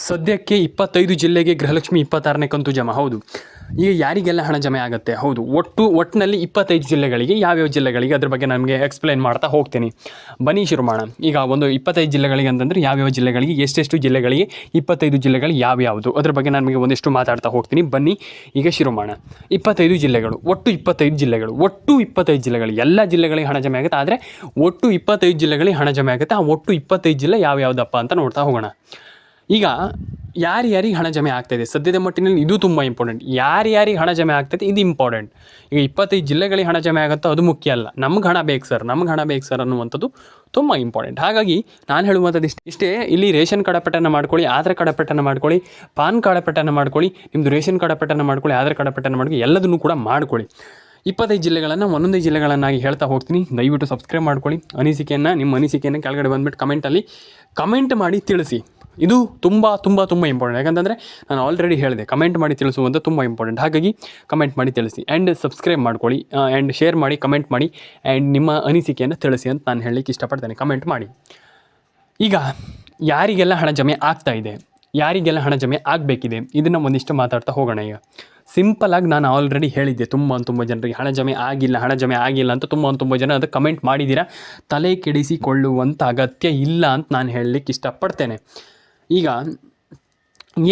ಸದ್ಯಕ್ಕೆ 25 ಜಿಲ್ಲೆಗೆ ಗೃಹಲಕ್ಷ್ಮಿ 26ನೇ ಕಂತು ಜಮಾ. ಹೌದು, ಈಗ ಯಾರಿಗೆಲ್ಲ ಹಣ ಜಮೆ ಆಗುತ್ತೆ? ಹೌದು, ಒಟ್ಟಿನಲ್ಲಿ 25 ಜಿಲ್ಲೆಗಳಿಗೆ, ಯಾವ್ಯಾವ ಜಿಲ್ಲೆಗಳಿಗೆ ಅದ್ರ ಬಗ್ಗೆ ನಮಗೆ ಎಕ್ಸ್ಪ್ಲೈನ್ ಮಾಡ್ತಾ ಹೋಗ್ತೀನಿ. ಬನ್ನಿ ಶುರು ಮಾಡೋಣ. ಈಗ ಒಂದು 25 ಜಿಲ್ಲೆಗಳಿಗೆ ಅಂತಂದರೆ ಯಾವ್ಯಾವ ಜಿಲ್ಲೆಗಳಿಗೆ, ಎಷ್ಟೆಷ್ಟು ಜಿಲ್ಲೆಗಳಿಗೆ, 25 ಜಿಲ್ಲೆಗಳು ಯಾವ್ಯಾವುದು, ಅದ್ರ ಬಗ್ಗೆ ನಮಗೆ ಒಂದಿಷ್ಟು ಮಾತಾಡ್ತಾ ಹೋಗ್ತೀನಿ. ಬನ್ನಿ ಈಗ ಶುರು ಮಾಡೋಣ. 25 ಜಿಲ್ಲೆಗಳು, ಒಟ್ಟು 25 ಜಿಲ್ಲೆಗಳು, ಎಲ್ಲ ಜಿಲ್ಲೆಗಳಿಗೆ ಹಣ ಜಮೆ ಆಗುತ್ತೆ. ಆದರೆ ಒಟ್ಟು 25 ಜಿಲ್ಲೆಗಳಿಗೆ ಹಣ ಜಮೆ ಆಗುತ್ತೆ. ಆ ಒಟ್ಟು 25 ಜಿಲ್ಲೆ ಯಾವ್ಯಾವುದಪ್ಪ ಅಂತ ನೋಡ್ತಾ ಹೋಗೋಣ. ಈಗ ಯಾರ್ಯಾರಿಗೆ ಹಣ ಜಮೆ ಆಗ್ತಾಯಿದೆ ಸದ್ಯದ ಮಟ್ಟಿನಲ್ಲಿ, ಇದು ತುಂಬ ಇಂಪಾರ್ಟೆಂಟ್. ಯಾರ್ಯಾರಿಗೆ ಹಣ ಜಮೆ ಆಗ್ತೈತೆ ಇದು ಇಂಪಾರ್ಟೆಂಟ್. ಈಗ 25 ಜಿಲ್ಲೆಗಳಿಗೆ ಹಣ ಜಮೆ ಆಗುತ್ತೋ ಅದು ಮುಖ್ಯ ಅಲ್ಲ. ನಮ್ಗೆ ಹಣ ಬೇಕು ಸರ್ ಅನ್ನುವಂಥದ್ದು ತುಂಬ ಇಂಪಾರ್ಟೆಂಟ್. ಹಾಗಾಗಿ ನಾನು ಹೇಳುವಂಥದ್ದು ಇಷ್ಟೇ. ಇಲ್ಲಿ ರೇಷನ್ ಕಾರ್ಡ್ ಪಟ್ಟಣ ಮಾಡ್ಕೊಳ್ಳಿ, ಆಧಾರ್ ಕಾರ್ಡ್ ಪಟ್ಟಣ ಮಾಡ್ಕೊಳ್ಳಿ, ಪಾನ್ ಕಾರ್ಡ್ ಪಟ್ಟಣ ಮಾಡ್ಕೊಳ್ಳಿ, ನಿಮ್ಮದು ರೇಷನ್ ಕಾರ್ಡ್ ಪಟ್ಟಣ ಮಾಡ್ಕೊಳ್ಳಿ, ಆಧಾರ್ ಕಾರ್ಡ್ ಪಟ್ಟಣ ಮಾಡ್ಕೊಳ್ಳಿ, ಎಲ್ಲದನ್ನು ಕೂಡ ಮಾಡ್ಕೊಳ್ಳಿ. 25 ಜಿಲ್ಲೆಗಳನ್ನು ಒಂದೊಂದೇ ಜಿಲ್ಲೆಗಳನ್ನಾಗಿ ಹೇಳ್ತಾ ಹೋಗ್ತೀನಿ. ದಯವಿಟ್ಟು ಸಬ್ಸ್ಕ್ರೈಬ್ ಮಾಡ್ಕೊಳ್ಳಿ. ನಿಮ್ಮ ಅನಿಸಿಕೆಯನ್ನು ಕೆಳಗಡೆ ಬಂದುಬಿಟ್ಟು ಕಮೆಂಟಲ್ಲಿ ಕಮೆಂಟ್ ಮಾಡಿ ತಿಳಿಸಿ. ಇದು ತುಂಬ ಇಂಪಾರ್ಟೆಂಟ್. ಯಾಕಂತಂದರೆ ನಾನು ಆಲ್ರೆಡಿ ಹೇಳಿದೆ, ಕಮೆಂಟ್ ಮಾಡಿ ತಿಳಿಸುವಂಥ ತುಂಬ ಇಂಪಾರ್ಟೆಂಟ್. ಹಾಗಾಗಿ ಕಮೆಂಟ್ ಮಾಡಿ ತಿಳಿಸಿ ಆ್ಯಂಡ್ ಸಬ್ಸ್ಕ್ರೈಬ್ ಮಾಡ್ಕೊಳ್ಳಿ ಆ್ಯಂಡ್ ಶೇರ್ ಮಾಡಿ, ಕಮೆಂಟ್ ಮಾಡಿ ಆ್ಯಂಡ್ ನಿಮ್ಮ ಅನಿಸಿಕೆಯನ್ನು ತಿಳಿಸಿ ಅಂತ ನಾನು ಹೇಳಲಿಕ್ಕೆ ಇಷ್ಟಪಡ್ತೇನೆ. ಕಮೆಂಟ್ ಮಾಡಿ. ಈಗ ಯಾರಿಗೆಲ್ಲ ಹಣ ಜಮೆ ಆಗ್ತಾಯಿದೆ, ಯಾರಿಗೆಲ್ಲ ಹಣ ಜಮೆ ಆಗಬೇಕಿದೆ, ಇದನ್ನು ಒಂದಿಷ್ಟು ಮಾತಾಡ್ತಾ ಹೋಗೋಣ. ಈಗ ಸಿಂಪಲಾಗಿ ನಾನು ಆಲ್ರೆಡಿ ಹೇಳಿದ್ದೆ, ತುಂಬ ಜನರಿಗೆ ಹಣ ಜಮೆ ಆಗಿಲ್ಲ ಅಂತ ತುಂಬ ಜನ ಅದಕ್ಕೆ ಕಮೆಂಟ್ ಮಾಡಿದ್ದೀರಾ. ತಲೆ ಕೆಡಿಸಿಕೊಳ್ಳುವಂಥ ಅಗತ್ಯ ಇಲ್ಲ ಅಂತ ನಾನು ಹೇಳಲಿಕ್ಕೆ ಇಷ್ಟಪಡ್ತೇನೆ. ಈಗ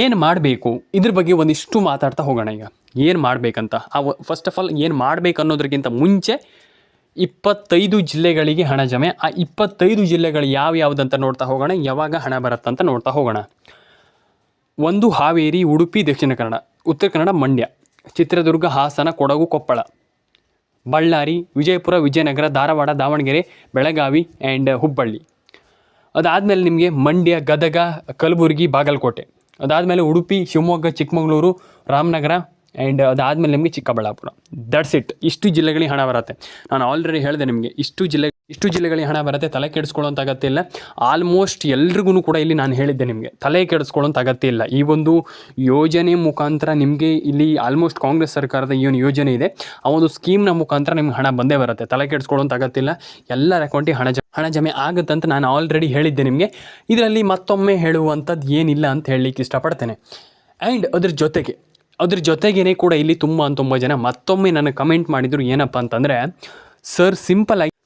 ಏನು ಮಾಡಬೇಕು ಇದ್ರ ಬಗ್ಗೆ ಒಂದಿಷ್ಟು ಮಾತಾಡ್ತಾ ಹೋಗೋಣ. ಈಗ ಏನು ಮಾಡಬೇಕಂತ, ಫಸ್ಟ್ ಆಫ್ ಆಲ್ ಏನು ಮಾಡಬೇಕು ಅನ್ನೋದ್ರಕ್ಕಿಂತ ಮುಂಚೆ 25 ಜಿಲ್ಲೆಗಳಿಗೆ ಹಣ ಜಮೆ. ಆ 25 ಜಿಲ್ಲೆಗಳು ಯಾವ್ಯಾವುದಂತ ನೋಡ್ತಾ ಹೋಗೋಣ. ಯಾವಾಗ ಹಣ ಬರುತ್ತಂತ ನೋಡ್ತಾ ಹೋಗೋಣ. 1 ಹಾವೇರಿ, ಉಡುಪಿ, ದಕ್ಷಿಣ ಕನ್ನಡ, ಉತ್ತರ ಕನ್ನಡ, ಮಂಡ್ಯ, ಚಿತ್ರದುರ್ಗ, ಹಾಸನ, ಕೊಡಗು, ಕೊಪ್ಪಳ, ಬಳ್ಳಾರಿ, ವಿಜಯಪುರ, ವಿಜಯನಗರ, ಧಾರವಾಡ, ದಾವಣಗೆರೆ, ಬೆಳಗಾವಿ ಆ್ಯಂಡ್ ಹುಬ್ಬಳ್ಳಿ. ಅದಾದಮೇಲೆ ನಿಮಗೆ ಮಂಡ್ಯ, ಗದಗ, ಕಲಬುರಗಿ, ಬಾಗಲಕೋಟೆ. ಅದಾದಮೇಲೆ ಉಡುಪಿ, ಶಿವಮೊಗ್ಗ, ಚಿಕ್ಕಮಗಳೂರು, ರಾಮನಗರ ಆ್ಯಂಡ್ ಅದಾದಮೇಲೆ ನಿಮಗೆ ಚಿಕ್ಕಬಳ್ಳಾಪುರ. That's it. ಇಷ್ಟು ಜಿಲ್ಲೆಗಳಿಗೆ ಹಣ ಬರುತ್ತೆ. ನಾನು ಆಲ್ರೆಡಿ ಹೇಳಿದೆ ನಿಮಗೆ, ಇಷ್ಟು ಜಿಲ್ಲೆಗಳಿಗೆ ಹಣ ಬರುತ್ತೆ. ತಲೆ ಕೆಡಿಸ್ಕೊಳ್ಳೋಂಥ ಅಗತ್ಯ ಇಲ್ಲ. ಆಲ್ಮೋಸ್ಟ್ ಎಲ್ರಿಗೂ ಕೂಡ ಇಲ್ಲಿ ನಾನು ಹೇಳಿದ್ದೆ ನಿಮಗೆ, ತಲೆ ಕೆಡಿಸ್ಕೊಳ್ಳೋಂಥ ಅಗತ್ಯ ಇಲ್ಲ. ಈ ಒಂದು ಯೋಜನೆ ಮುಖಾಂತರ ನಿಮಗೆ ಇಲ್ಲಿ ಆಲ್ಮೋಸ್ಟ್ ಕಾಂಗ್ರೆಸ್ ಸರ್ಕಾರದ ಏನು ಯೋಜನೆ ಇದೆ, ಆ ಒಂದು ಸ್ಕೀಮ್ನ ಮುಖಾಂತರ ನಿಮ್ಗೆ ಹಣ ಬಂದೇ ಬರುತ್ತೆ. ತಲೆ ಕೆಡಿಸ್ಕೊಳ್ಳೋಂಥ ಅಗತ್ಯ ಇಲ್ಲ. ಎಲ್ಲರ ಅಕೌಂಟಿಗೆ ಹಣ ಜಮೆ ಆಗುತ್ತಂತ ನಾನು ಆಲ್ರೆಡಿ ಹೇಳಿದ್ದೆ ನಿಮಗೆ. ಇದರಲ್ಲಿ ಮತ್ತೊಮ್ಮೆ ಹೇಳುವಂಥದ್ದು ಏನಿಲ್ಲ ಅಂತ ಹೇಳಲಿಕ್ಕೆ ಇಷ್ಟಪಡ್ತೇನೆ. ಆ್ಯಂಡ್ ಅದ್ರ ಜೊತೆಗೇ ಕೂಡ ಇಲ್ಲಿ ತುಂಬ ಜನ ಮತ್ತೊಮ್ಮೆ ನನಗೆ ಕಮೆಂಟ್ ಮಾಡಿದರು. ಏನಪ್ಪ ಅಂತಂದರೆ, ಸರ್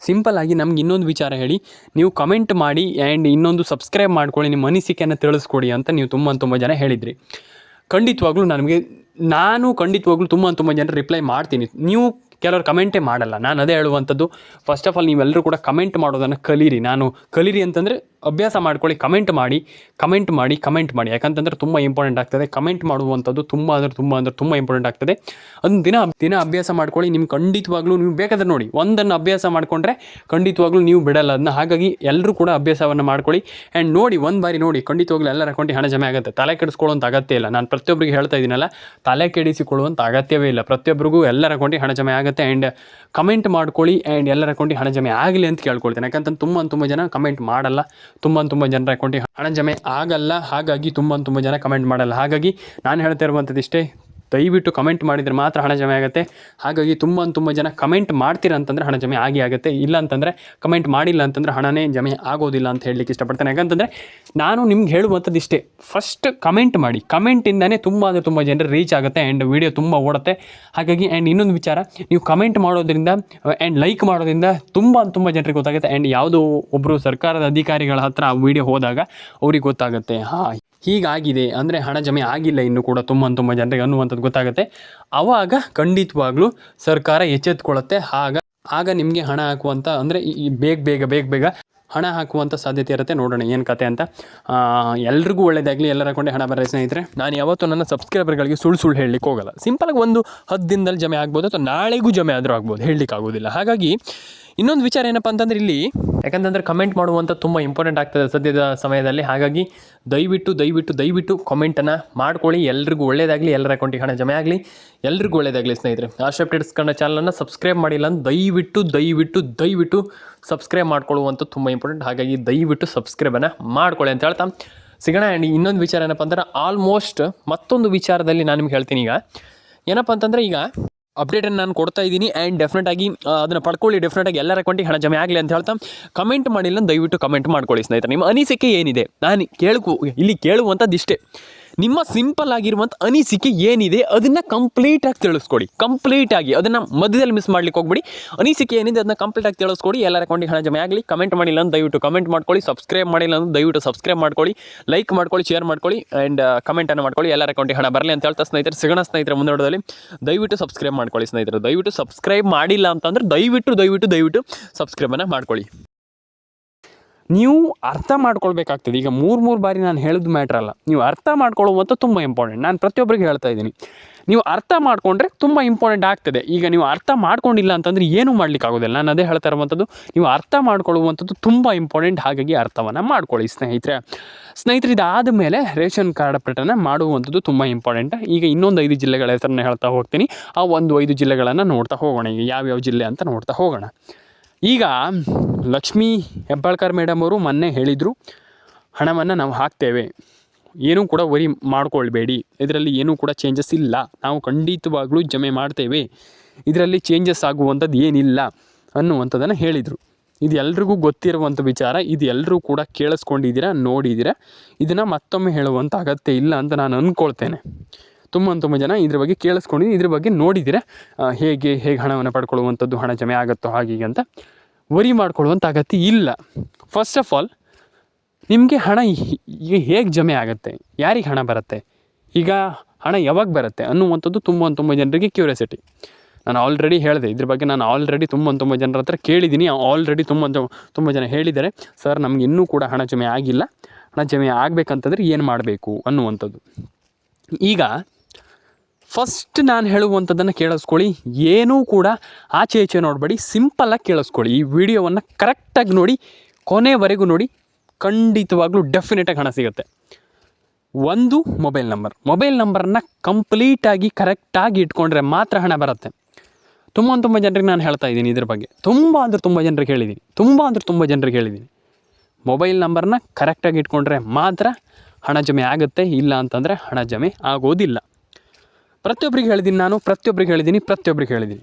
ಸಿಂಪಲ್ ಆಗಿ ನಮ್ಗೆ ಇನ್ನೊಂದು ವಿಚಾರ ಹೇಳಿ, ನೀವು ಕಮೆಂಟ್ ಮಾಡಿ ಆ್ಯಂಡ್ ಇನ್ನೊಂದು ಸಬ್ಸ್ಕ್ರೈಬ್ ಮಾಡ್ಕೊಳ್ಳಿ, ನಿಮ್ಮ ಅನಿಸಿಕೆಯನ್ನು ತಿಳಿಸ್ಕೊಡಿ ಅಂತ ನೀವು ತುಂಬ ಜನ ಹೇಳಿದ್ರಿ. ಖಂಡಿತವಾಗ್ಲೂ ನಾನು ತುಂಬ ಜನ ರಿಪ್ಲೈ ಮಾಡ್ತೀನಿ. ನೀವು ಕೆಲವರು ಕಮೆಂಟೇ ಮಾಡಲ್ಲ. ನಾನು ಅದೇ ಹೇಳುವಂಥದ್ದು, ಫಸ್ಟ್ ಆಫ್ ಆಲ್ ನೀವೆಲ್ಲರೂ ಕೂಡ ಕಮೆಂಟ್ ಮಾಡೋದನ್ನು ಕಲೀರಿ ಅಂತಂದರೆ ಅಭ್ಯಾಸ ಮಾಡ್ಕೊಳ್ಳಿ. ಕಮೆಂಟ್ ಮಾಡಿ. ಯಾಕಂತಂದರೆ ತುಂಬ ಇಂಪಾರ್ಟೆಂಟ್ ಆಗ್ತದೆ. ಕಮೆಂಟ್ ಮಾಡುವಂಥದ್ದು ತುಂಬ ಇಂಪಾರ್ಟೆಂಟ್ ಆಗ್ತದೆ. ಅದನ್ನು ದಿನ ಅಭ್ಯಾಸ ಮಾಡ್ಕೊಳ್ಳಿ. ನಿಮ್ಗೆ ಖಂಡಿತವಾಗ್ಲೂ ನೀವು ಬೇಕಾದ್ರೆ ನೋಡಿ, ಒಂದನ್ನು ಅಭ್ಯಾಸ ಮಾಡಿಕೊಂಡ್ರೆ ಖಂಡಿತವಾಗ್ಲೂ ನೀವು ಬಿಡಲ್ಲ ಅದನ್ನ. ಹಾಗಾಗಿ ಎಲ್ಲರೂ ಕೂಡ ಅಭ್ಯಾಸವನ್ನು ಮಾಡ್ಕೊಳ್ಳಿ ಆ್ಯಂಡ್ ನೋಡಿ, ಒಂದು ಬಾರಿ ನೋಡಿ, ಖಂಡಿತವಾಗ್ಲೂ ಎಲ್ಲರ ಅಕೌಂಟಿಗೆ ಹಣ ಜಮೆ ಆಗುತ್ತೆ. ತಲೆ ಕೆಡಿಸ್ಕೊಳ್ಳುವಂಥ ಅಗತ್ಯ ಇಲ್ಲ. ನಾನು ಪ್ರತಿಯೊಬ್ಬರಿಗೆ ಹೇಳ್ತಾ ಇದ್ದೀನಲ್ಲ, ತಲೆ ಕೆಡಿಸಿಕೊಳ್ಳುವಂಥ ಅಗತ್ಯವೇ ಇಲ್ಲ. ಪ್ರತಿಯೊಬ್ಬರಿಗೂ ಎಲ್ಲರ ಅಕೌಂಟಿಗೆ ಹಣ ಜಮೆ ಆಗುತ್ತೆ. ಆ್ಯಂಡ್ ಕಮೆಂಟ್ ಮಾಡ್ಕೊಳ್ಳಿ ಆ್ಯಂಡ್ ಎಲ್ಲರ ಅಕೌಂಟಿಗೆ ಹಣ ಜಮೆ ಆಗಲಿ ಅಂತ ಕೇಳ್ಕೊಳ್ತೇನೆ. ಯಾಕಂತಂದ್ರೆ ತುಂಬ ಜನ ಕಮೆಂಟ್ ಮಾಡಲ್ಲ, ತುಂಬ ಜನರ ಅಕೌಂಟಿಗೆ ಹಣ ಜಮೆ ಆಗಲ್ಲ. ಹಾಗಾಗಿ ತುಂಬ ಜನ ಕಮೆಂಟ್ ಮಾಡಲ್ಲ. ಹಾಗಾಗಿ ನಾನು ಹೇಳ್ತಾ ಇರುವಂಥದ್ದು ಇಷ್ಟೇ, ದಯವಿಟ್ಟು ಕಮೆಂಟ್ ಮಾಡಿದರೆ ಮಾತ್ರ ಹಣ ಜಮೆ ಆಗುತ್ತೆ. ಹಾಗಾಗಿ ತುಂಬ ಜನ ಕಮೆಂಟ್ ಮಾಡ್ತೀರ ಅಂತಂದರೆ ಹಣ ಜಮೆ ಆಗುತ್ತೆ. ಇಲ್ಲ ಅಂತಂದರೆ, ಕಮೆಂಟ್ ಮಾಡಿಲ್ಲ ಅಂತಂದರೆ ಹಣನೇ ಜಮೆ ಆಗೋದಿಲ್ಲ ಅಂತ ಹೇಳಲಿಕ್ಕೆ ಇಷ್ಟಪಡ್ತೇನೆ. ಯಾಕಂತಂದರೆ ನಾನು ನಿಮ್ಗೆ ಹೇಳುವಂಥದ್ದು ಇಷ್ಟೇ, ಫಸ್ಟ್ ಕಮೆಂಟ್ ಮಾಡಿ. ಕಮೆಂಟಿಂದನೇ ತುಂಬ ಜನರು ರೀಚ್ ಆಗುತ್ತೆ ಆ್ಯಂಡ್ ವಿಡಿಯೋ ತುಂಬ ಓಡುತ್ತೆ. ಹಾಗಾಗಿ ಆ್ಯಂಡ್ ಇನ್ನೊಂದು ವಿಚಾರ, ನೀವು ಕಮೆಂಟ್ ಮಾಡೋದ್ರಿಂದ ಆ್ಯಂಡ್ ಲೈಕ್ ಮಾಡೋದ್ರಿಂದ ತುಂಬ ಜನರಿಗೆ ಗೊತ್ತಾಗುತ್ತೆ. ಆ್ಯಂಡ್ ಯಾವುದೋ ಒಬ್ಬರು ಸರ್ಕಾರದ ಅಧಿಕಾರಿಗಳ ಹತ್ರ ಆ ವಿಡಿಯೋ ಹೋದಾಗ ಅವ್ರಿಗೆ ಗೊತ್ತಾಗುತ್ತೆ, ಹೀಗಾಗಿದೆ ಅಂದರೆ ಹಣ ಜಮೆ ಆಗಿಲ್ಲ ಇನ್ನೂ ಕೂಡ ತುಂಬ ಜನರಿಗೆ ಅನ್ನುವಂಥದ್ದು ಗೊತ್ತಾಗುತ್ತೆ. ಆವಾಗ ಖಂಡಿತವಾಗ್ಲೂ ಸರ್ಕಾರ ಎಚ್ಚೆತ್ಕೊಳ್ಳುತ್ತೆ. ಆಗ ನಿಮಗೆ ಹಣ ಹಾಕುವಂಥ, ಅಂದರೆ ಬೇಗ ಹಣ ಹಾಕುವಂಥ ಸಾಧ್ಯತೆ ಇರುತ್ತೆ. ನೋಡೋಣ ಏನು ಕತೆ ಅಂತ. ಎಲ್ರಿಗೂ ಒಳ್ಳೆಯದಾಗಲಿ, ಎಲ್ಲರ ಕೊಂಡೆ ಹಣ ಬರೋ ಸ್ನೇಹಿತರೆ. ನಾನು ಯಾವತ್ತೂ ನನ್ನ ಸಬ್ಸ್ಕ್ರೈಬರ್ಗಳಿಗೆ ಸುಳ್ಳು ಹೇಳಲಿಕ್ಕೆ ಹೋಗಲ್ಲ. ಸಿಂಪಲಾಗಿ ಒಂದು 10 ದಿನದಲ್ಲಿ ಜಮೆ ಆಗ್ಬೋದು ಅಥವಾ ನಾಳೆಗೂ ಜಮೆ ಆದರೂ ಆಗ್ಬೋದು, ಹೇಳಲಿಕ್ಕೆ ಆಗೋದಿಲ್ಲ. ಹಾಗಾಗಿ ಇನ್ನೊಂದು ವಿಚಾರ ಏನಪ್ಪ ಅಂತಂದರೆ ಇಲ್ಲಿ, ಯಾಕಂತಂದರೆ ಕಮೆಂಟ್ ಮಾಡುವಂಥ ತುಂಬ ಇಂಪಾರ್ಟೆಂಟ್ ಆಗ್ತದೆ ಸದ್ಯದ ಸಮಯದಲ್ಲಿ. ಹಾಗಾಗಿ ದಯವಿಟ್ಟು ಕಮೆಂಟನ್ನು ಮಾಡ್ಕೊಳ್ಳಿ. ಎಲ್ರಿಗೂ ಒಳ್ಳೆಯದಾಗಲಿ, ಎಲ್ಲರ ಅಕೌಂಟಿಗೆ ಹಣ ಜಮೆ ಆಗಲಿ, ಎಲ್ರಿಗೂ ಒಳ್ಳೆಯದಾಗಲಿ ಸ್ನೇಹಿತರೆ. ಆಶಾ ಅಪ್ಡೇಟ್ಸ್ ಕನ್ನಡ ಚಾನಲನ್ನು ಸಬ್ಸ್ಕ್ರೈಬ್ ಮಾಡಿಲ್ಲ ಅಂತ ದಯವಿಟ್ಟು ಸಬ್ಸ್ಕ್ರೈಬ್ ಮಾಡ್ಕೊಳ್ಳುವಂಥದ್ದು ತುಂಬ ಇಂಪಾರ್ಟೆಂಟ್. ಹಾಗಾಗಿ ದಯವಿಟ್ಟು ಸಬ್ಸ್ಕ್ರೈಬನ್ನು ಮಾಡ್ಕೊಳ್ಳಿ ಅಂತ ಹೇಳ್ತಾ ಸಿಗೋಣ. ಆ್ಯಂಡ್ ಇನ್ನೊಂದು ವಿಚಾರ ಏನಪ್ಪ ಅಂದ್ರೆ, ಆಲ್ಮೋಸ್ಟ್ ಮತ್ತೊಂದು ವಿಚಾರದಲ್ಲಿ ನಾನು ನಿಮ್ಗೆ ಹೇಳ್ತೀನಿ. ಈಗ ಏನಪ್ಪ ಅಂತಂದರೆ, ಈಗ ಅಪ್ಡೇಟನ್ನು ನಾನು ಕೊಡ್ತಾ ಇದ್ದೀನಿ. ಆ್ಯಂಡ್ ಡೆಫಿನೆಟಾಗಿ ಅದನ್ನು ಪಡ್ಕೊಳ್ಳಿ. ಡೆಫಿನೆಟಾಗಿ ಎಲ್ಲರ ಅಕೌಂಟಿಗೆ ಹಣ ಜಮೆ ಆಗಲಿ ಅಂತ ಹೇಳ್ತಾ, ಕಮೆಂಟ್ ಮಾಡಿಲ್ಲ ದಯವಿಟ್ಟು ಕಮೆಂಟ್ ಮಾಡ್ಕೊಳ್ಳಿ ಸ್ನೇಹಿತರೆ. ನಿಮ್ಮ ಅನಿಸಿಕೆ ಏನಿದೆ ನಾನು ಇಲ್ಲಿ ಕೇಳುವಂಥದ್ದು ಇಷ್ಟೇ. ನಿಮ್ಮ ಸಿಂಪಲ್ ಆಗಿರುವಂಥ ಅನಿಸಿಕೆ ಏನಿದೆ ಅದನ್ನು ಕಂಪ್ಲೀಟಾಗಿ ತಿಳಿಸ್ಕೊಡಿ. ಕಂಪ್ಲೀಟಾಗಿ ಅದನ್ನು ಮಧ್ಯದಲ್ಲಿ ಮಿಸ್ ಮಾಡ್ಲಿಕ್ಕೆ ಹೋಗ್ಬಿಡಿ. ಅನಿಸಿಕೆ ಏನಿದೆ ಅದನ್ನು ಕಂಪ್ಲೀಟಾಗಿ ತಿಳಿಸ್ಕೊಡಿ. ಎಲ್ಲರ ಅಕೌಂಟಿಗೆ ಹಣ ಜಮೆ ಆಗಲಿ. ಕಮೆಂಟ್ ಮಾಡಿಲ್ಲ ಅಂತ ದಯವಿಟ್ಟು ಕಮೆಂಟ್ ಮಾಡ್ಕೊಳ್ಳಿ. ಸಬ್ಸ್ಕ್ರೈಬ್ ಮಾಡಿಲ್ಲ ಅಂತ ದಯವಿಟ್ಟು ಸಬ್ಸ್ಕ್ರೈಬ್ ಮಾಡ್ಕೊಳ್ಳಿ. ಲೈಕ್ ಮಾಡ್ಕೊಳ್ಳಿ, ಶೇರ್ ಮಾಡ್ಕೊಳ್ಳಿ, ಆ್ಯಂಡ್ ಕಮೆಂಟನ್ನು ಮಾಡ್ಕೊಳ್ಳಿ. ಎಲ್ಲರ ಅಕೌಂಟಿಗೆ ಹಣ ಬರಲಿ ಅಂತ ಹೇಳ್ತಾ ಸ್ನೇಹಿತರೆ, ಸಿಗೋಣ ಸ್ನೇಹಿತರೆ ಮುಂದೆ ನೋಡೋದಲ್ಲಿ. ದಯವಿಟ್ಟು ಸಬ್ಸ್ಕ್ರೈಬ್ ಮಾಡ್ಕೊಳ್ಳಿ ಸ್ನೇಹಿತರೆ. ದಯವಿಟ್ಟು ಸಬ್ಸ್ಕ್ರೈಬ್ ಮಾಡಿಲ್ಲ ಅಂತಂದರೆ ದಯವಿಟ್ಟು ಸಬ್ಸ್ಕ್ರೈಬನ್ನು ಮಾಡ್ಕೊಳ್ಳಿ. ನೀವು ಅರ್ಥ ಮಾಡ್ಕೊಳ್ಬೇಕಾಗ್ತದೆ. ಈಗ ಮೂರು ಬಾರಿ ನಾನು ಹೇಳಿದ ಮ್ಯಾಟ್ರ್ ಅಲ್ಲ, ನೀವು ಅರ್ಥ ಮಾಡ್ಕೊಳ್ಳುವಂಥ ತುಂಬ ಇಂಪಾರ್ಟೆಂಟ್. ನಾನು ಪ್ರತಿಯೊಬ್ಬರಿಗೆ ಹೇಳ್ತಾ ಇದ್ದೀನಿ, ನೀವು ಅರ್ಥ ಮಾಡಿಕೊಂಡ್ರೆ ತುಂಬ ಇಂಪಾರ್ಟೆಂಟ್ ಆಗ್ತದೆ. ಈಗ ನೀವು ಅರ್ಥ ಮಾಡ್ಕೊಂಡಿಲ್ಲ ಅಂತಂದರೆ ಏನೂ ಮಾಡಲಿಕ್ಕಾಗೋದಿಲ್ಲ. ನಾನು ಅದೇ ಹೇಳ್ತಾ ಇರುವಂಥದ್ದು, ನೀವು ಅರ್ಥ ಮಾಡ್ಕೊಳ್ಳುವಂಥದ್ದು ತುಂಬ ಇಂಪಾರ್ಟೆಂಟ್. ಹಾಗಾಗಿ ಅರ್ಥವನ್ನು ಮಾಡ್ಕೊಳ್ಳಿ ಸ್ನೇಹಿತರೆ. ಇದಾದ ಮೇಲೆ ರೇಷನ್ ಕಾರ್ಡ್ ಅಪ್ಡೇಟನ್ನು ಮಾಡುವಂಥದ್ದು ತುಂಬ ಇಂಪಾರ್ಟೆಂಟ್. ಈಗ ಇನ್ನೊಂದು 5 ಜಿಲ್ಲೆಗಳ ಹೆಸರನ್ನು ಹೇಳ್ತಾ ಹೋಗ್ತೀನಿ. ಆ ಒಂದು 5 ಜಿಲ್ಲೆಗಳನ್ನು ನೋಡ್ತಾ ಹೋಗೋಣ. ಈಗ ಯಾವ್ಯಾವ ಜಿಲ್ಲೆ ಅಂತ ನೋಡ್ತಾ ಹೋಗೋಣ. ಈಗ ಲಕ್ಷ್ಮೀ ಹೆಬ್ಬಾಳ್ಕರ್ ಮೇಡಮ್ ಅವರು ಮೊನ್ನೆ ಹೇಳಿದರು, ಹಣವನ್ನು ನಾವು ಹಾಕ್ತೇವೆ, ಏನೂ ಕೂಡ ವರಿ ಮಾಡ್ಕೊಳ್ಬೇಡಿ, ಇದರಲ್ಲಿ ಏನೂ ಕೂಡ ಚೇಂಜಸ್ ಇಲ್ಲ, ನಾವು ಖಂಡಿತವಾಗ್ಲೂ ಜಮೆ ಮಾಡ್ತೇವೆ, ಇದರಲ್ಲಿ ಚೇಂಜಸ್ ಆಗುವಂಥದ್ದು ಏನಿಲ್ಲ ಅನ್ನುವಂಥದ್ದನ್ನು ಹೇಳಿದರು. ಇದು ಎಲ್ರಿಗೂ ಗೊತ್ತಿರುವಂಥ ವಿಚಾರ. ಇದು ಎಲ್ಲರೂ ಕೂಡ ಕೇಳಿಸ್ಕೊಂಡಿದ್ದೀರಾ, ನೋಡಿದ್ದೀರಾ. ಇದನ್ನು ಮತ್ತೊಮ್ಮೆ ಹೇಳುವಂಥ ಅಗತ್ಯ ಇಲ್ಲ ಅಂತ ನಾನು ಅಂದ್ಕೊಳ್ತೇನೆ. ತುಂಬ ಜನ ಇದ್ರ ಬಗ್ಗೆ ಕೇಳಿಸ್ಕೊಂಡಿದ್ದು, ಇದ್ರ ಬಗ್ಗೆ ನೋಡಿದ್ದೀರಾ, ಹೇಗೆ ಹಣವನ್ನು ಪಡ್ಕೊಳ್ಳುವಂಥದ್ದು, ಹಣ ಜಮೆ ಆಗುತ್ತೋ ಹಾಗೆ ಅಂತ ವರಿ ಮಾಡ್ಕೊಳ್ಳುವಂಥ ಅಗತ್ಯ ಇಲ್ಲ. ಫಸ್ಟ್ ಆಫ್ ಆಲ್ ನಿಮಗೆ ಹಣ ಈಗ ಹೇಗೆ ಜಮೆ ಆಗುತ್ತೆ, ಯಾರಿಗೆ ಹಣ ಬರುತ್ತೆ, ಈಗ ಹಣ ಯಾವಾಗ ಬರುತ್ತೆ ಅನ್ನುವಂಥದ್ದು ತುಂಬ ಜನರಿಗೆ ಕ್ಯೂರಿಯಾಸಿಟಿ. ನಾನು ಆಲ್ರೆಡಿ ಹೇಳಿದೆ ಇದ್ರ ಬಗ್ಗೆ. ನಾನು ಆಲ್ರೆಡಿ ತುಂಬ ಜನರ ಹತ್ರ ಕೇಳಿದ್ದೀನಿ. ಆಲ್ರೆಡಿ ತುಂಬ ಜನ ಹೇಳಿದ್ದಾರೆ, ಸರ್ ನಮ್ಗೆ ಇನ್ನೂ ಕೂಡ ಹಣ ಜಮೆ ಆಗಿಲ್ಲ, ಹಣ ಜಮೆ ಆಗಬೇಕಂತಂದರೆ ಏನು ಮಾಡಬೇಕು ಅನ್ನುವಂಥದ್ದು. ಈಗ ಫಸ್ಟ್ ನಾನು ಹೇಳುವಂಥದ್ದನ್ನು ಕೇಳಿಸ್ಕೊಳ್ಳಿ. ಏನೂ ಕೂಡ ಆಚೆ ಈಚೆ ನೋಡಬೇಡಿ, ಸಿಂಪಲ್ಲಾಗಿ ಕೇಳಿಸ್ಕೊಳ್ಳಿ. ಈ ವಿಡಿಯೋವನ್ನು ಕರೆಕ್ಟಾಗಿ ನೋಡಿ, ಕೊನೆವರೆಗೂ ನೋಡಿ. ಖಂಡಿತವಾಗ್ಲೂ ಡೆಫಿನೆಟಾಗಿ ಹಣ ಸಿಗುತ್ತೆ. ಒಂದು ಮೊಬೈಲ್ ನಂಬರನ್ನು ಕಂಪ್ಲೀಟಾಗಿ ಕರೆಕ್ಟಾಗಿ ಇಟ್ಕೊಂಡ್ರೆ ಮಾತ್ರ ಹಣ ಬರುತ್ತೆ. ತುಂಬ ಜನರಿಗೆ ನಾನು ಹೇಳ್ತಾ ಇದ್ದೀನಿ ಇದ್ರ ಬಗ್ಗೆ. ತುಂಬ ಜನರಿಗೆ ಹೇಳಿದ್ದೀನಿ. ಮೊಬೈಲ್ ನಂಬರನ್ನ ಕರೆಕ್ಟಾಗಿ ಇಟ್ಕೊಂಡ್ರೆ ಮಾತ್ರ ಹಣ ಜಮೆ ಆಗುತ್ತೆ, ಇಲ್ಲ ಅಂತಂದರೆ ಹಣ ಜಮೆ ಆಗೋದಿಲ್ಲ. ಪ್ರತಿಯೊಬ್ಬರಿಗೆ ಹೇಳಿದ್ದೀನಿ.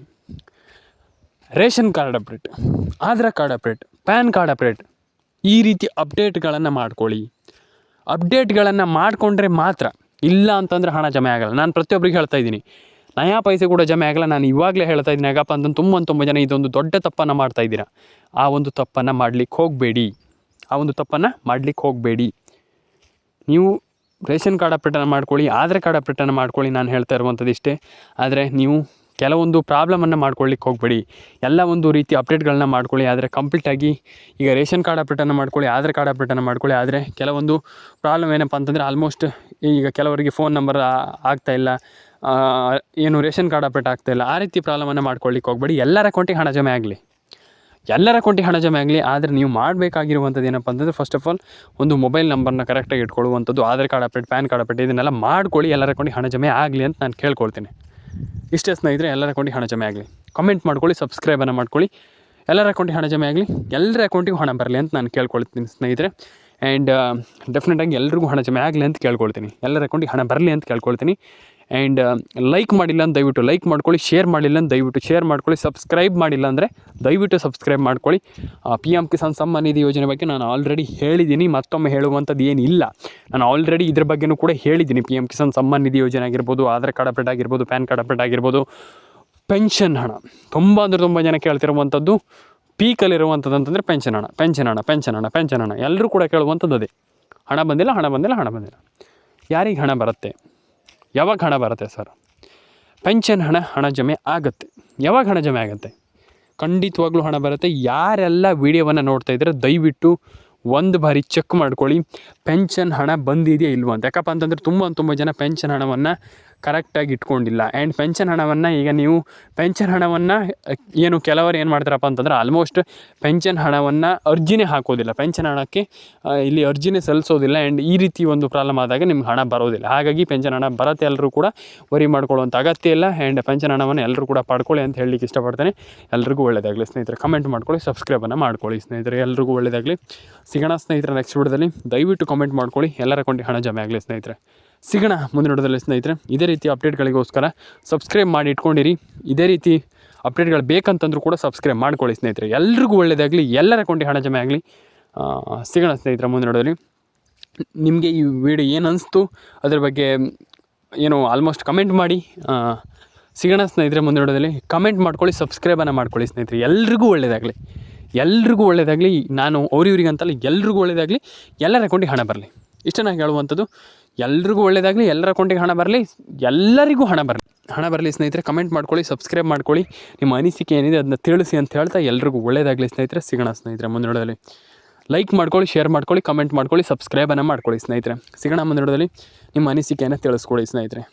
Ration card update, Aadhaar card update, PAN card update, ಈ ರೀತಿ ಅಪ್ಡೇಟ್ಗಳನ್ನು ಮಾಡ್ಕೊಳ್ಳಿ. ಅಪ್ಡೇಟ್ಗಳನ್ನು ಮಾಡಿಕೊಂಡ್ರೆ ಮಾತ್ರ, ಇಲ್ಲ ಅಂತಂದರೆ ಹಣ ಜಮೆ ಆಗಲ್ಲ. ನಾನು ಪ್ರತಿಯೊಬ್ಬರಿಗೆ ಹೇಳ್ತಾ ಇದ್ದೀನಿ, ನಯಾ ಪೈಸೆ ಕೂಡ ಜಮೆ ಆಗಲ್ಲ. ನಾನು ಇವಾಗಲೇ ಹೇಳ್ತಾ ಇದ್ದೀನಿ. ಯಾಕಪ್ಪ ಅಂತಂದು ತುಂಬ ಜನ ಇದೊಂದು ದೊಡ್ಡ ತಪ್ಪನ್ನು ಮಾಡ್ತಾಯಿದ್ದೀರಾ. ಆ ಒಂದು ತಪ್ಪನ್ನು ಮಾಡಲಿಕ್ಕೆ ಹೋಗಬೇಡಿ. ನೀವು ರೇಷನ್ ಕಾರ್ಡ್ ಅಪ್ಡೇಟನ್ನು ಮಾಡ್ಕೊಳ್ಳಿ, ಆಧಾರ್ ಕಾರ್ಡ್ ಅಪ್ಡೇಟನ್ನು ಮಾಡ್ಕೊಳ್ಳಿ. ನಾನು ಹೇಳ್ತಾ ಇರುವಂಥದ್ದು ಇಷ್ಟೇ. ಆದರೆ ನೀವು ಕೆಲವೊಂದು ಪ್ರಾಬ್ಲಮನ್ನು ಮಾಡ್ಕೊಳ್ಳಿಕ್ಕೆ ಹೋಗಬೇಡಿ. ಎಲ್ಲ ಒಂದು ರೀತಿ ಅಪ್ಡೇಟ್ಗಳನ್ನ ಮಾಡ್ಕೊಳ್ಳಿ. ಆದರೆ ಕಂಪ್ಲೀಟಾಗಿ ಈಗ ರೇಷನ್ ಕಾರ್ಡ್ ಅಪ್ಡೇಟನ್ನು ಮಾಡ್ಕೊಳ್ಳಿ, ಆಧಾರ್ ಕಾರ್ಡ್ ಅಪ್ಡೇಟನ್ನು ಮಾಡ್ಕೊಳ್ಳಿ. ಆದರೆ ಕೆಲವೊಂದು ಪ್ರಾಬ್ಲಮ್ ಏನಪ್ಪ ಅಂತಂದರೆ, ಆಲ್ಮೋಸ್ಟ್ ಈಗ ಕೆಲವರಿಗೆ ಫೋನ್ ನಂಬರ್ ಆಗ್ತಾಯಿಲ್ಲ, ರೇಷನ್ ಕಾರ್ಡ್ ಅಪ್ಡೇಟ್ ಆಗ್ತಾಯಿಲ್ಲ. ಆ ರೀತಿ ಪ್ರಾಬ್ಲಮನ್ನು ಮಾಡ್ಕೊಳ್ಳಿಕ್ಕೆ ಹೋಗಬೇಡಿ. ಎಲ್ಲರ ಅಕೌಂಟಿಗೆ ಹಣ ಜಮೆ ಆಗಲಿ. ಆದರೆ ನೀವು ಮಾಡಬೇಕಾಗಿರುವಂಥದ್ದು ಏನಪ್ಪ ಅಂತಂದರೆ, ಫಸ್ಟ್ ಆಫ್ ಆಲ್ ಒಂದು ಮೊಬೈಲ್ ನಂಬರ್ನ ಕರೆಕ್ಟಾಗಿ ಇಟ್ಕೊಳ್ಳುವಂಥದ್ದು, Aadhaar card update, PAN card update, ಇದನ್ನೆಲ್ಲ ಮಾಡ್ಕೊಳ್ಳಿ. ಎಲ್ಲರ ಅಕೌಂಟಿಗೆ ಹಣ ಜಮೆ ಆಗಲಿ ಅಂತ ನಾನು ಕೇಳ್ಕೊಳ್ತೀನಿ. ಇಷ್ಟೇ ಸ್ನೇಹಿತರೆ. ಎಲ್ಲರ ಅಕೌಂಟಿಗೆ ಹಣ ಜಮೆ ಆಗಲಿ. ಕಮೆಂಟ್ ಮಾಡ್ಕೊಳ್ಳಿ, ಸಬ್ಸ್ಕ್ರೈಬನ್ನು ಮಾಡ್ಕೊಳ್ಳಿ. ಎಲ್ಲರ ಅಕೌಂಟಿಗೆ ಹಣ ಜಮೆ ಆಗಲಿ, ಎಲ್ಲರ ಅಕೌಂಟಿಗೂ ಹಣ ಬರಲಿ ಅಂತ ನಾನು ಕೇಳ್ಕೊಳ್ತೀನಿ ಸ್ನೇಹಿತರೆ. ಆ್ಯಂಡ್ ಡೆಫಿನೆಟಾಗಿ ಎಲ್ರಿಗೂ ಹಣ ಜಮೆ ಆಗಲಿ ಅಂತ ಕೇಳ್ಕೊಳ್ತೀನಿ. ಎಲ್ಲರ ಅಕೌಂಟಿಗೆ ಹಣ ಬರಲಿ ಅಂತ ಕೇಳ್ಕೊಳ್ತೀನಿ. ಆ್ಯಂಡ್ ಲೈಕ್ ಮಾಡಿಲ್ಲ ಅಂತ ದಯವಿಟ್ಟು ಲೈಕ್ ಮಾಡ್ಕೊಳ್ಳಿ, ಶೇರ್ ಮಾಡಿಲ್ಲ ಅಂತ ದಯವಿಟ್ಟು ಶೇರ್ ಮಾಡ್ಕೊಳ್ಳಿ, ಸಬ್ಸ್ಕ್ರೈಬ್ ಮಾಡಿಲ್ಲ ಅಂದರೆ ದಯವಿಟ್ಟು ಸಬ್ಸ್ಕ್ರೈಬ್ ಮಾಡ್ಕೊಳ್ಳಿ. PM ಕಿಸಾನ್ ಸಮ್ಮಾನ್ ನಿಧಿ ಯೋಜನೆ ಬಗ್ಗೆ ನಾನು ಆಲ್ರೆಡಿ ಹೇಳಿದ್ದೀನಿ, ಮತ್ತೊಮ್ಮೆ ಹೇಳುವಂಥದ್ದು ಏನಿಲ್ಲ. ನಾನು ಆಲ್ರೆಡಿ ಇದ್ರ ಬಗ್ಗೆಯೂ ಕೂಡ ಹೇಳಿದ್ದೀನಿ. PM ಕಿಸಾನ್ ಸಮ್ಮಾನ್ ನಿಧಿ ಯೋಜನೆ ಆಗಿರ್ಬೋದು, ಆಧಾರ್ ಕಾರ್ಡ್ ಅಪ್ಡೇಟ್ ಆಗಿರ್ಬೋದು, ಪ್ಯಾನ್ ಕಾರ್ಡ್ ಅಪ್ಡೇಟ್ ಆಗಿರ್ಬೋದು, ಪೆನ್ಷನ್ ಹಣ ತುಂಬ ಜನ ಕೇಳ್ತಿರುವಂಥದ್ದು, ಪೀಕಲ್ಲಿರುವಂಥದ್ದು ಅಂತಂದರೆ ಪೆನ್ಷನ್ ಹಣ ಎಲ್ಲರೂ ಕೂಡ ಕೇಳುವಂಥದ್ದು ಅದೇ. ಹಣ ಬಂದಿಲ್ಲ. ಯಾರಿಗೆ ಹಣ ಬರುತ್ತೆ, ಯಾವಾಗ ಹಣ ಬರುತ್ತೆ ಸರ್? ಪೆನ್ಷನ್ ಹಣ ಜಮೆ ಆಗುತ್ತೆ. ಯಾವಾಗ ಹಣ ಜಮೆ ಆಗುತ್ತೆ? ಖಂಡಿತವಾಗ್ಲೂ ಹಣ ಬರುತ್ತೆ. ಯಾರೆಲ್ಲ ವೀಡಿಯೋವನ್ನು ನೋಡ್ತಾ ಇದ್ದಾರೆ ದಯವಿಟ್ಟು ಒಂದು ಬಾರಿ ಚೆಕ್ ಮಾಡ್ಕೊಳ್ಳಿ, ಪೆನ್ಷನ್ ಹಣ ಬಂದಿದೆಯಾ ಇಲ್ವ ಅಂತ. ಯಾಕಪ್ಪ ಅಂತಂದರೆ ತುಂಬ ಜನ ಪೆನ್ಷನ್ ಹಣವನ್ನು ಕರೆಕ್ಟಾಗಿ ಇಟ್ಕೊಂಡಿಲ್ಲ. ಆ್ಯಂಡ್ ಪೆನ್ಷನ್ ಹಣವನ್ನು ಕೆಲವರು ಏನು ಮಾಡ್ತಾರಪ್ಪ ಅಂತಂದ್ರೆ, ಆಲ್ಮೋಸ್ಟ್ ಪೆನ್ಷನ್ ಹಣವನ್ನು ಅರ್ಜಿನೇ ಹಾಕೋದಿಲ್ಲ, ಪೆನ್ಷನ್ ಹಣಕ್ಕೆ ಇಲ್ಲಿ ಅರ್ಜಿನೇ ಸಲ್ಲಿಸೋದಿಲ್ಲ. ಆ್ಯಂಡ್ ಈ ರೀತಿ ಒಂದು ಪ್ರಾಬ್ಲಮ್ ಆದಾಗ ನಿಮ್ಗೆ ಹಣ ಬರೋದಿಲ್ಲ. ಹಾಗಾಗಿ ಪೆನ್ಷನ್ ಹಣ ಬರುತ್ತೆ, ಎಲ್ಲರೂ ಕೂಡ ವರಿ ಮಾಡ್ಕೊಳ್ಳುವಂಥ ಅಗತ್ಯ ಇಲ್ಲ. ಆ್ಯಂಡ್ ಪೆನ್ಷನ್ ಹಣವನ್ನು ಎಲ್ಲರೂ ಕೂಡ ಪಡ್ಕೊಳ್ಳಿ ಅಂತ ಹೇಳಲಿಕ್ಕೆ ಇಷ್ಟಪಡ್ತೇನೆ. ಎಲ್ರಿಗೂ ಒಳ್ಳೆಯದಾಗಲಿ ಸ್ನೇಹಿತರೆ. ಕಮೆಂಟ್ ಮಾಡ್ಕೊಳ್ಳಿ, ಸಬ್ಸ್ಕ್ರೈಬನ್ನು ಮಾಡ್ಕೊಳ್ಳಿ ಸ್ನೇಹಿತರೆ. ಎಲ್ರಿಗೂ ಒಳ್ಳೆಯದಾಗಲಿ. ಸಿಗೋಣ ಸ್ನೇಹಿತರೆ ನೆಕ್ಸ್ಟ್ ವಿಡಿಯೋದಲ್ಲಿ. ದಯವಿಟ್ಟು ಕಮೆಂಟ್ ಮಾಡ್ಕೊಳ್ಳಿ. ಎಲ್ಲರ ಅಕೌಂಟಿಗೆ ಹಣ ಜಮೆ ಆಗಲಿ ಸ್ನೇಹಿತರೆ. ಸಿಗೋಣ ಮುಂದಿನ ವಿಡಿಯೋದಲ್ಲಿ ಸ್ನೇಹಿತರೆ. ಇದೇ ರೀತಿ ಅಪ್ಡೇಟ್ಗಳಿಗೋಸ್ಕರ ಸಬ್ಸ್ಕ್ರೈಬ್ ಮಾಡಿ ಇಟ್ಕೊಂಡಿರಿ. ಇದೇ ರೀತಿ ಅಪ್ಡೇಟ್ಗಳು ಬೇಕಂತಂದ್ರೂ ಕೂಡ ಸಬ್ಸ್ಕ್ರೈಬ್ ಮಾಡ್ಕೊಳ್ಳಿ ಸ್ನೇಹಿತರೆ. ಎಲ್ರಿಗೂ ಒಳ್ಳೆಯದಾಗಲಿ, ಎಲ್ಲರ ಅಕೌಂಟಿಗೆ ಹಣ ಜಮೆ ಆಗಲಿ. ಸಿಗೋಣ ಸ್ನೇಹಿತರೆ ಮುಂದೆ ನೋಡೋದ್ರಲ್ಲಿ. ನಿಮಗೆ ಈ ವಿಡಿಯೋ ಏನು ಅನಿಸ್ತು ಅದ್ರ ಬಗ್ಗೆ ಆಲ್ಮೋಸ್ಟ್ ಕಮೆಂಟ್ ಮಾಡಿ. ಸಿಗೋಣ ಸ್ನೇಹಿತರೆ ಮುಂದೆ ನೋಡೋದ್ರಲ್ಲಿ. ಕಮೆಂಟ್ ಮಾಡ್ಕೊಳ್ಳಿ, ಸಬ್ಸ್ಕ್ರೈಬನ್ನು ಮಾಡ್ಕೊಳ್ಳಿ ಸ್ನೇಹಿತರೆ. ಎಲ್ರಿಗೂ ಒಳ್ಳೆಯದಾಗಲಿ. ನಾನು ಅವ್ರಿವ್ರಿಗಂತಲ್ಲ, ಎಲ್ರಿಗೂ ಒಳ್ಳೆಯದಾಗಲಿ, ಎಲ್ಲರ ಅಕೌಂಟಿಗೆ ಹಣ ಬರಲಿ. ಇಷ್ಟೇ ನಾನು ಹೇಳುವಂಥದ್ದು. ಎಲ್ರಿಗೂ ಒಳ್ಳೆಯದಾಗಲಿ, ಎಲ್ಲರ ಅಕೌಂಟಿಗೆ ಹಣ ಬರಲಿ, ಎಲ್ಲರಿಗೂ ಹಣ ಬರಲಿ ಸ್ನೇಹಿತರೆ. ಕಮೆಂಟ್ ಮಾಡ್ಕೊಳ್ಳಿ, ಸಬ್ಸ್ಕ್ರೈಬ್ ಮಾಡ್ಕೊಳ್ಳಿ. ನಿಮ್ಮ ಅನಿಸಿಕೆ ಏನಿದೆ ಅದನ್ನ ತಿಳಿಸಿ ಅಂತ ಹೇಳ್ತಾ ಎಲ್ರಿಗೂ ಒಳ್ಳೆಯದಾಗಲಿ ಸ್ನೇಹಿತರೆ. ಸಿಗೋಣ ಸ್ನೇಹಿತರೆ ಮುಂದೆ ನೋಡೋದ್ರಲ್ಲಿ. ಲೈಕ್ ಮಾಡ್ಕೊಳ್ಳಿ, ಶೇರ್ ಮಾಡ್ಕೊಳ್ಳಿ, ಕಮೆಂಟ್ ಮಾಡ್ಕೊಳ್ಳಿ, ಸಬ್ಸ್ಕ್ರೈಬನ್ನು ಮಾಡ್ಕೊಳ್ಳಿ ಸ್ನೇಹಿತರೆ. ಸಿಗೋಣ ಮುಂದೆ ನೋಡೋದ್ರಲ್ಲಿ. ನಿಮ್ಮ ಅನಿಸಿಕೆಯನ್ನು ತಿಳಿಸ್ಕೊಳ್ಳಿ ಸ್ನೇಹಿತರೆ.